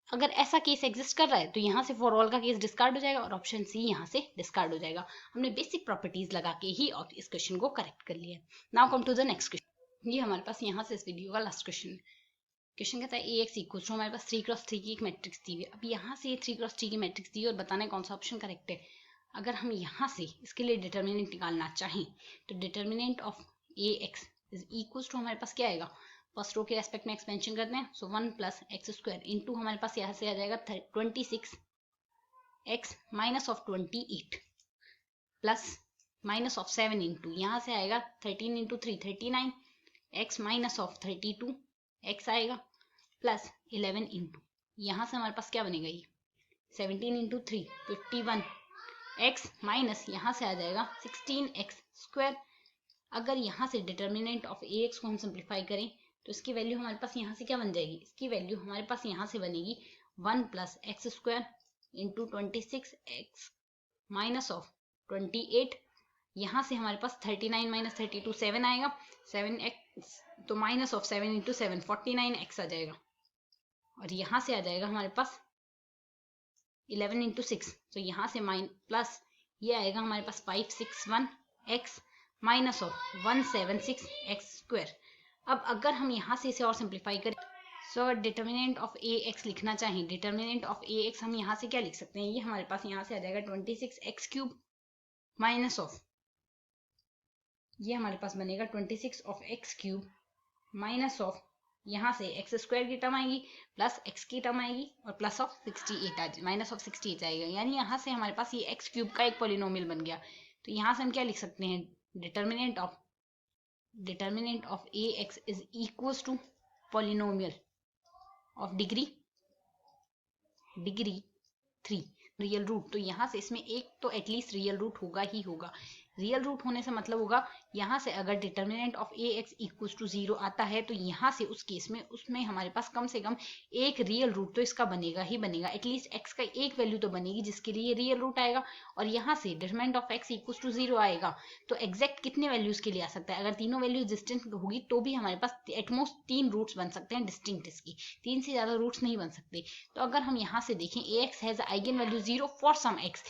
अगर ऐसा केस एग्जिस्ट कर रहा है तो यहाँ से फॉर ऑल का केस डिस्कार्ड हो जाएगा और ऑप्शन सी यहाँ से डिस्कार्ड हो जाएगा। हमने बेसिक प्रॉपर्टीज लगा के ही इस क्वेश्चन को करेक्ट कर लिया। Now come to the next question. ये हमारे पास यहाँ से इस वीडियो का लास्ट क्वेश्चन है। क्वेश्चन कहता है AX इक्वल टू, हमारे पास 3x3 की एक मैट्रिक्स दी हुई है। अब यहाँ से 3x3 की मैट्रिक्स दी है और बताना है कौन सा ऑप्शन करेक्ट है। अगर हम यहाँ से इसके लिए डिटर्मिनेंट निकालना चाहें तो determinant of AX is equal to, हमारे पास क्या आएगा, फर्स्ट रो के रेस्पेक्ट में एक्सपेंशन करते हैं, सो 1 प्लस एक्स स्क्वायर इंटू हमारे पास यहाँ से आ जाएगा 26x minus of 28 plus minus of 7 into यहाँ से आएगा 13 into 3 39 x minus of 32 x आएगा प्लस 11 इंटू यहाँ से हमारे पास क्या बनेगा, ये 17 इंटू 3 51 x माइनस यहाँ से आ जाएगा 16x स्क्वायर। अगर यहाँ से डिटर्मिनेंट ऑफ AX को हम सिंप्लीफाई करें तो इसकी वैल्यू हमारे पास यहाँ से क्या बन जाएगी, इसकी वैल्यू हमारे पास यहाँ से बनेगी 1 plus x square into 26x minus of 28। यहाँ से हमारे पास 39 माइनस 32 7 आएगा, 7x तो माइनस ऑफ 7 इंटू 7 49x आ जाएगा। और यहाँ से आ जाएगा हमारे पास 11 इंटू 6, तो यहाँ से प्लस ये आएगा हमारे पास 561x minus of 176x square. अब अगर हम यहाँ से इसे और सिंप्लीफाई करें, सो अगर डिटर्मिनेंट ऑफ AX लिखना चाहें, डिटर्मिनेंट ऑफ AX हम यहाँ से क्या लिख सकते हैं, ये हमारे पास यहाँ से आ जाएगा 26x क्यूब माइनस ऑफ, ये हमारे पास बनेगा 26 of x cube minus of यहाँ से x स्क्वायर की टर्म आएगी प्लस x की टर्म आएगी और प्लस ऑफ 68 माइनस ऑफ 68 आएगा। यानी यहाँ से हमारे पास ये x क्यूब का एक पॉलिनोमियल बन गया। तो यहाँ से हम क्या लिख सकते हैं, determinant of AX is equals to polynomial of degree 3 real root. तो यहाँ से इसमें एक तो एटलीस्ट रियल रूट होगा ही होगा। रियल रूट होने से मतलब होगा यहाँ से अगर determinant of AX equals to 0 आता है तो यहाँ से उस केस में उसमें हमारे पास कम से कम एक रियल रूट तो इसका बनेगा ही बनेगा, एटलीस्ट x का एक वैल्यू तो बनेगी जिसके लिए रियल रूट आएगा। और यहाँ से determinant of x equals to 0 आएगा तो एग्जैक्ट कितने वैल्यूज के लिए आ सकता है, अगर तीनों वैल्यूज डिस्टिंक्ट होगी तो भी हमारे पास एटमोस्ट 3 रूट्स बन सकते हैं डिस्टिंक्ट, इसकी 3 से ज्यादा रूट्स नहीं बन सकते। तो अगर हम यहाँ से देखें AX has eigen value 0 for some x,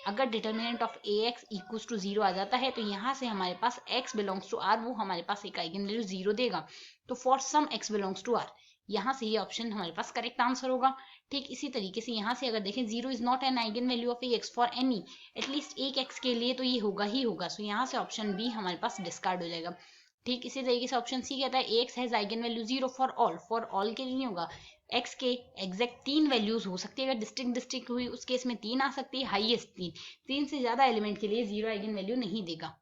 अगर determinant of AX equals to 0 आ जाता है तो यहाँ से हमारे पास x बिलोंग्स टू R, वो हमारे पास एक आइगन वैल्यू 0 देगा। तो for some x belongs to R, यहाँ से ये ऑप्शन हमारे पास करेक्ट आंसर होगा। ठीक इसी तरीके से यहाँ से अगर देखें 0 is not an eigen value of AX for any, at least एक x के लिए तो ये होगा ही होगा। सो यहाँ से ऑप्शन बी हमारे पास डिस्कार्ड हो जाएगा। ठीक इसी तरीके से ऑप्शन सी कहता है AX has eigen value 0 for all के लिए नहीं होगा, x के एग्जैक्ट 3 वैल्यूज हो सकती है, अगर डिस्टिंक्ट हुई उस केस में 3 आ सकती है, हाईएस्ट 3 से ज्यादा एलिमेंट के लिए 0 आइगन वैल्यू नहीं देगा।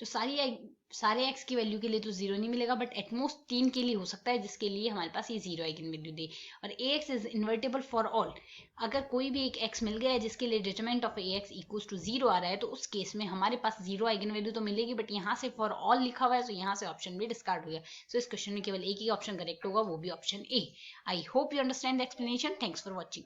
तो सारे x की वैल्यू के लिए तो 0 नहीं मिलेगा, बट एटमोस्ट 3 के लिए हो सकता है जिसके लिए हमारे पास ये 0 आइगन वैल्यू दे। और AX is invertible for all, अगर कोई भी एक x मिल गया है जिसके लिए determinant of AX equals to 0 आ रहा है तो उस केस में हमारे पास 0 आइगन वैल्यू तो मिलेगी, बट यहाँ से फॉर ऑल लिखा हुआ है तो यहाँ से ऑप्शन भी डिस्कार्ड हो गया। सो इस क्वेश्चन में केवल एक ही ऑप्शन करेक्ट होगा, वो भी option A. I hope you understand the explanation. Thanks for watching.